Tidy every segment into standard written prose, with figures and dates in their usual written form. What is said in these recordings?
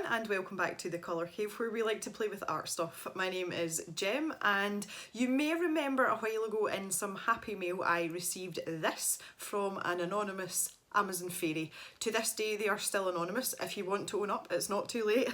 and welcome back to the Colour Cave, where we like to play with art stuff. My name is Jem, and you may remember a while ago in some happy mail I received this from an anonymous Amazon fairy. To this day they are still anonymous. If you want to own up, it's not too late.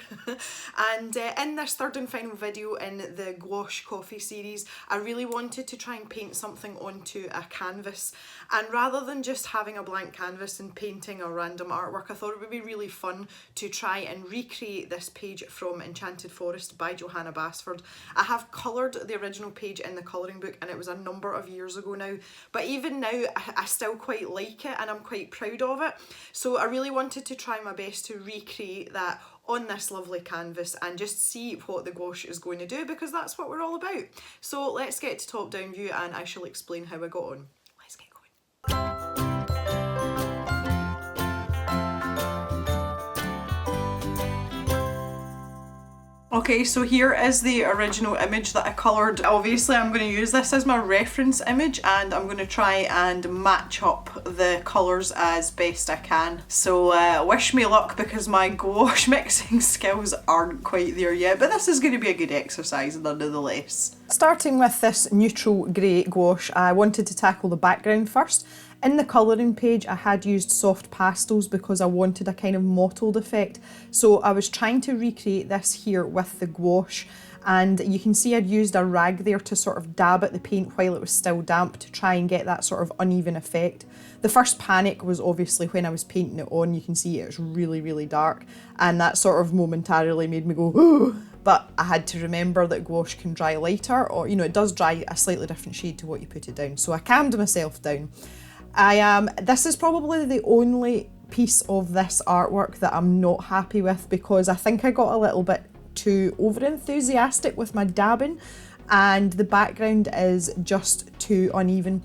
And in this third and final video in the Gouache coffee series, I really wanted to try and paint something onto a canvas, and rather than just having a blank canvas and painting a random artwork, I thought it would be really fun to try and recreate this page from Enchanted Forest by Johanna Basford. I have coloured the original page in the colouring book, and it was a number of years ago now, but even now I still quite like it and I'm quite proud of it. So I really wanted to try my best to recreate that on this lovely canvas and just see what the gouache is going to do, because that's what we're all about. So let's get to top down view and I shall explain how I got on. Let's get going. Okay, so here is the original image that I coloured. Obviously I'm going to use this as my reference image and I'm going to try and match up the colours as best I can. So wish me luck, because my gouache mixing skills aren't quite there yet, but this is going to be a good exercise nonetheless. Starting with this neutral grey gouache, I wanted to tackle the background first. In the colouring page I had used soft pastels because I wanted a kind of mottled effect, so I was trying to recreate this here with the gouache, and you can see I'd used a rag there to sort of dab at the paint while it was still damp to try and get that sort of uneven effect. The first panic was obviously when I was painting it on. You can see it's really dark, and that sort of momentarily made me go ooh. But I had to remember that gouache can dry lighter, or it does dry a slightly different shade to what you put it down, so I calmed myself down. This is probably the only piece of this artwork that I'm not happy with, because I think I got a little bit too over enthusiastic with my dabbing and the background is just too uneven.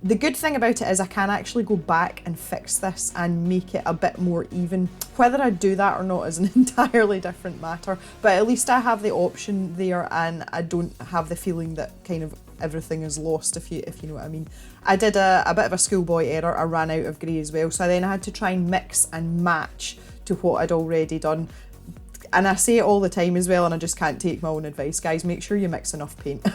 The good thing about it is I can actually go back and fix this and make it a bit more even. Whether I do that or not is an entirely different matter, but at least I have the option there and I don't have the feeling that kind of everything is lost, if you know what I mean. I did a bit of a schoolboy error. I ran out of grey as well, so then I had to try and mix and match to what I'd already done. And I say it all the time as well, and I just can't take my own advice. Guys, make sure you mix enough paint.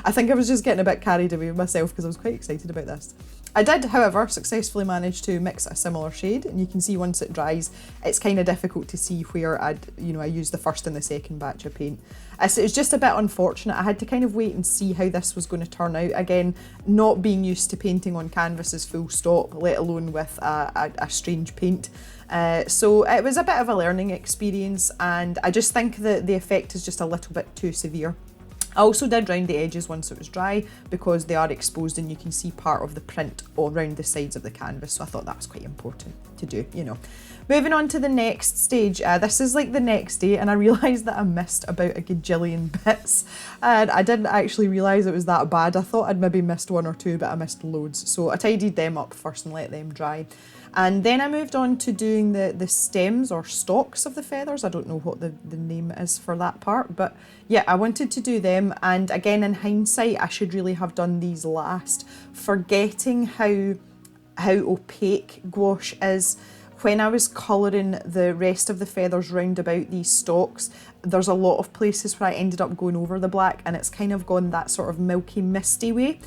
I think I was just getting a bit carried away with myself because I was quite excited about this. I did, however, successfully manage to mix a similar shade, and you can see once it dries, it's kind of difficult to see where I used the first and the second batch of paint. So it was just a bit unfortunate. I had to kind of wait and see how this was going to turn out. Again, not being used to painting on canvases full stop, let alone with a strange paint. So it was a bit of a learning experience, and I just think that the effect is just a little bit too severe. I also did round the edges once it was dry because they are exposed and you can see part of the print all around the sides of the canvas, so I thought that was quite important to do, Moving on to the next stage, this is like the next day, and I realised that I missed about a gajillion bits, and I didn't actually realise it was that bad. I thought I'd maybe missed one or two, but I missed loads, so I tidied them up first and let them dry. And then I moved on to doing the stems or stalks of the feathers. I don't know what the name is for that part, but yeah, I wanted to do them. And again, in hindsight, I should really have done these last, forgetting how opaque gouache is. When I was colouring the rest of the feathers round about these stalks, there's a lot of places where I ended up going over the black and it's kind of gone that sort of milky, misty way.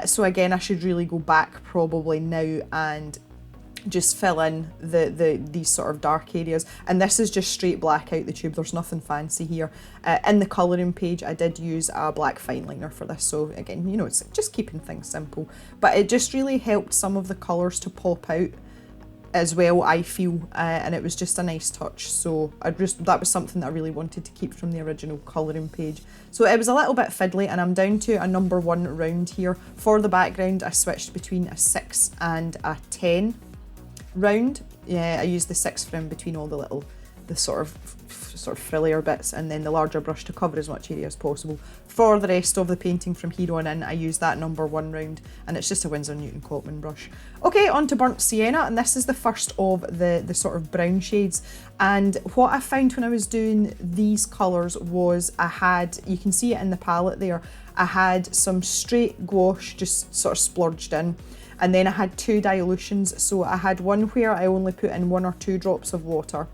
So again, I should really go back probably now and just fill in these sort of dark areas, and this is just straight black out the tube. There's nothing fancy here. In the colouring page I did use a black fine liner for this, so again, it's just keeping things simple, but it just really helped some of the colours to pop out as well, I feel, and it was just a nice touch. So that was something that I really wanted to keep from the original colouring page. So it was a little bit fiddly, and I'm down to a number 1 round here. For the background I switched between a 6 and a 10 round. Yeah, I used the 6 for in between all the sort of frillier bits, and then the larger brush to cover as much area as possible. For the rest of the painting from here on in, I used that number 1 round, and it's just a Winsor Newton Cotman brush. Okay, on to Burnt Sienna, and this is the first of the sort of brown shades. And what I found when I was doing these colours was you can see it in the palette there, I had some straight gouache just sort of splurged in. And then I had 2 dilutions, so I had one where I only put in 1 or 2 drops of water,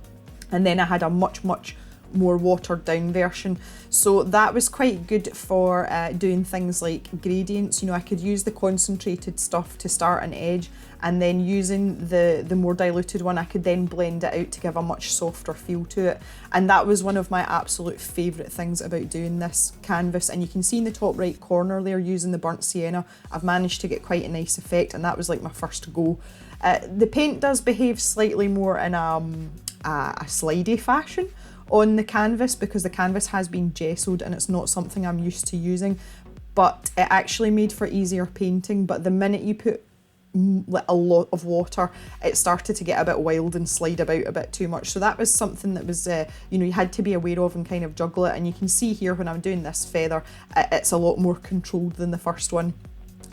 and then I had a much more watered down version. So that was quite good for doing things like gradients. You know, I could use the concentrated stuff to start an edge, and then using the more diluted one, I could then blend it out to give a much softer feel to it. And that was one of my absolute favourite things about doing this canvas. And you can see in the top right corner there, using the burnt sienna, I've managed to get quite a nice effect, and that was like my first go. The paint does behave slightly more in a slidey fashion on the canvas, because the canvas has been gessoed and it's not something I'm used to using, but it actually made for easier painting. But the minute you put a lot of water, it started to get a bit wild and slide about a bit too much. So that was something that was you know, you had to be aware of and kind of juggle it. And you can see here when I'm doing this feather, it's a lot more controlled than the first one.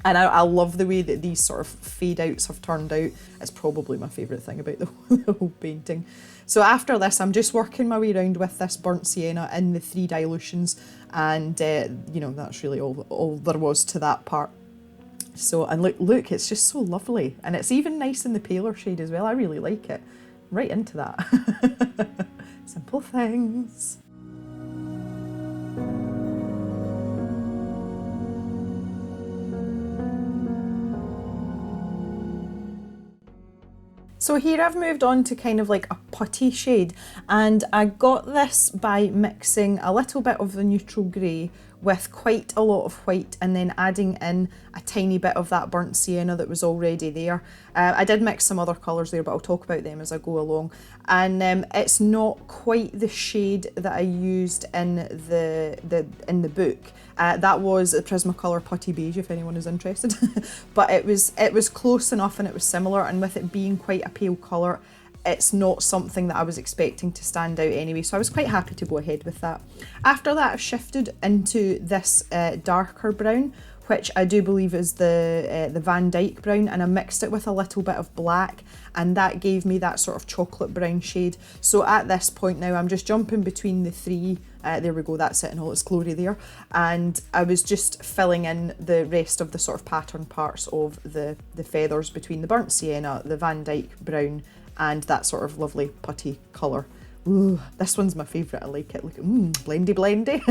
And I love the way that these sort of fade outs have turned out. It's probably my favourite thing about the whole painting. So after this, I'm just working my way around with this burnt sienna in the 3 dilutions, and you know, that's really all there was to that part. So, and look, it's just so lovely, and it's even nice in the paler shade as well. I really like it. Right into that. Simple things. So here I've moved on to kind of like a putty shade, and I got this by mixing a little bit of the neutral grey with quite a lot of white, and then adding in a tiny bit of that burnt sienna that was already there. I did mix some other colours there, but I'll talk about them as I go along. And it's not quite the shade that I used in the book. That was a Prismacolor Putty Beige, if anyone is interested. But it was close enough, and it was similar, and with it being quite a pale colour, it's not something that I was expecting to stand out anyway, so I was quite happy to go ahead with that. After that, I've shifted into this darker brown, which I do believe is the Van Dyke brown, and I mixed it with a little bit of black, and that gave me that sort of chocolate brown shade. So at this point now, I'm just jumping between the 3. There we go, that's it in all its glory there. And I was just filling in the rest of the sort of pattern parts of the feathers between the burnt sienna, the Van Dyke brown, and that sort of lovely putty colour. Ooh, this one's my favourite, I like it. Look at, blendy blendy.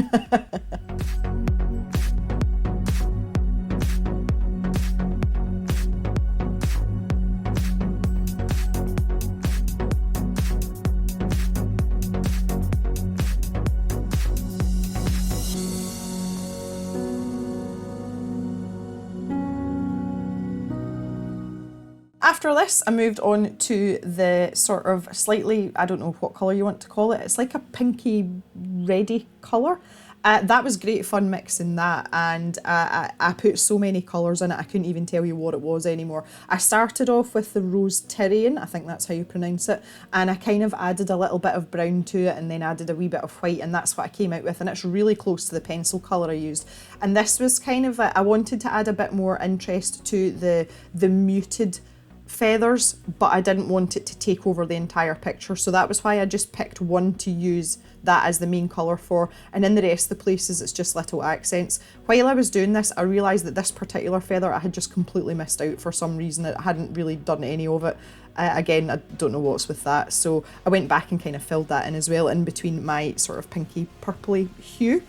After this, I moved on to the sort of slightly, I don't know what colour you want to call it, it's like a pinky reddy colour. That was great fun mixing that, and I put so many colours in it, I couldn't even tell you what it was anymore. I started off with the Rose Tyrian, I think that's how you pronounce it, and I kind of added a little bit of brown to it, and then added a wee bit of white, and that's what I came out with, and it's really close to the pencil colour I used. And this was kind of, I wanted to add a bit more interest to the muted feathers, but I didn't want it to take over the entire picture, so that was why I just picked one to use that as the main colour for, and in the rest of the places it's just little accents. While I was doing this, I realised that this particular feather I had just completely missed out for some reason. I hadn't really done any of it. Again, I don't know what's with that, so I went back and kind of filled that in as well, in between my sort of pinky purpley hue.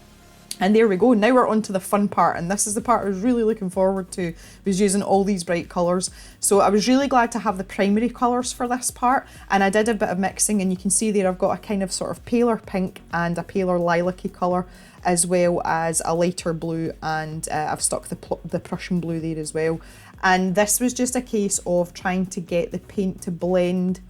And there we go, now we're on to the fun part, and this is the part I was really looking forward to, was using all these bright colours. So I was really glad to have the primary colours for this part, and I did a bit of mixing, and you can see there I've got a kind of sort of paler pink and a paler lilac-y colour, as well as a lighter blue, and I've stuck the Prussian blue there as well. And this was just a case of trying to get the paint to blend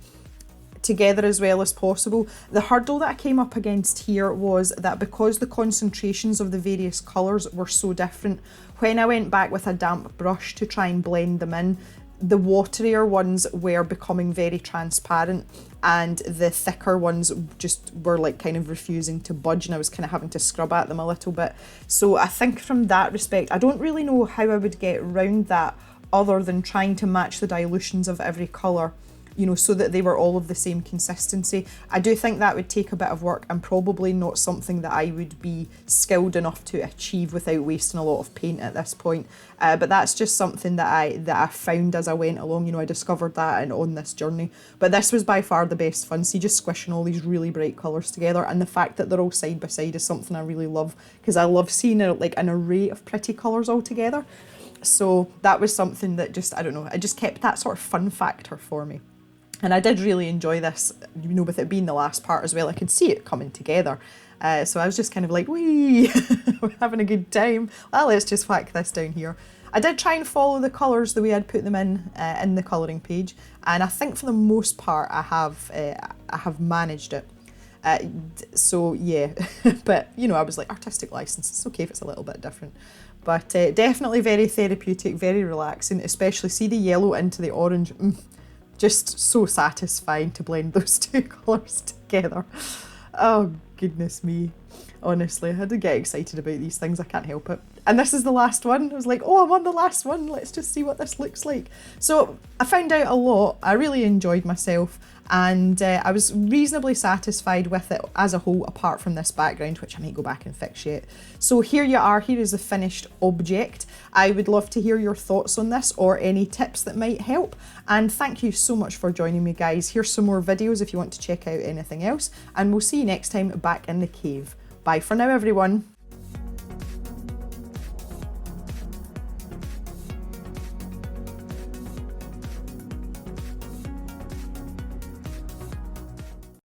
together as well as possible. The hurdle that I came up against here was that because the concentrations of the various colours were so different, when I went back with a damp brush to try and blend them in, the waterier ones were becoming very transparent, and the thicker ones just were like kind of refusing to budge, and I was kind of having to scrub at them a little bit. So I think from that respect, I don't really know how I would get around that other than trying to match the dilutions of every colour you know, so that they were all of the same consistency. I do think that would take a bit of work and probably not something that I would be skilled enough to achieve without wasting a lot of paint at this point. But that's just something that I found as I went along. You know, I discovered that and on this journey. But this was by far the best fun. See, just squishing all these really bright colours together, and the fact that they're all side by side is something I really love, because I love seeing like an array of pretty colours all together. So that was something that just, I don't know, it just kept that sort of fun factor for me. And I did really enjoy this, you know, with it being the last part as well. I could see it coming together. So I was just kind of like, wee, we're having a good time. Well, let's just whack this down here. I did try and follow the colours the way I'd put them in the colouring page. And I think for the most part, I have managed it. So yeah, but you know, I was like, artistic license, it's okay if it's a little bit different. But definitely very therapeutic, very relaxing, especially see the yellow into the orange. Just so satisfying to blend those two colours together. Oh, goodness me. Honestly, I do get excited about these things, I can't help it. And this is the last one. I was like, oh, I'm on the last one. Let's just see what this looks like. So I found out a lot. I really enjoyed myself, and I was reasonably satisfied with it as a whole, apart from this background, which I might go back and fix yet. So here you are. Here is the finished object. I would love to hear your thoughts on this or any tips that might help. And thank you so much for joining me, guys. Here's some more videos if you want to check out anything else. And we'll see you next time back in the cave. Bye for now, everyone.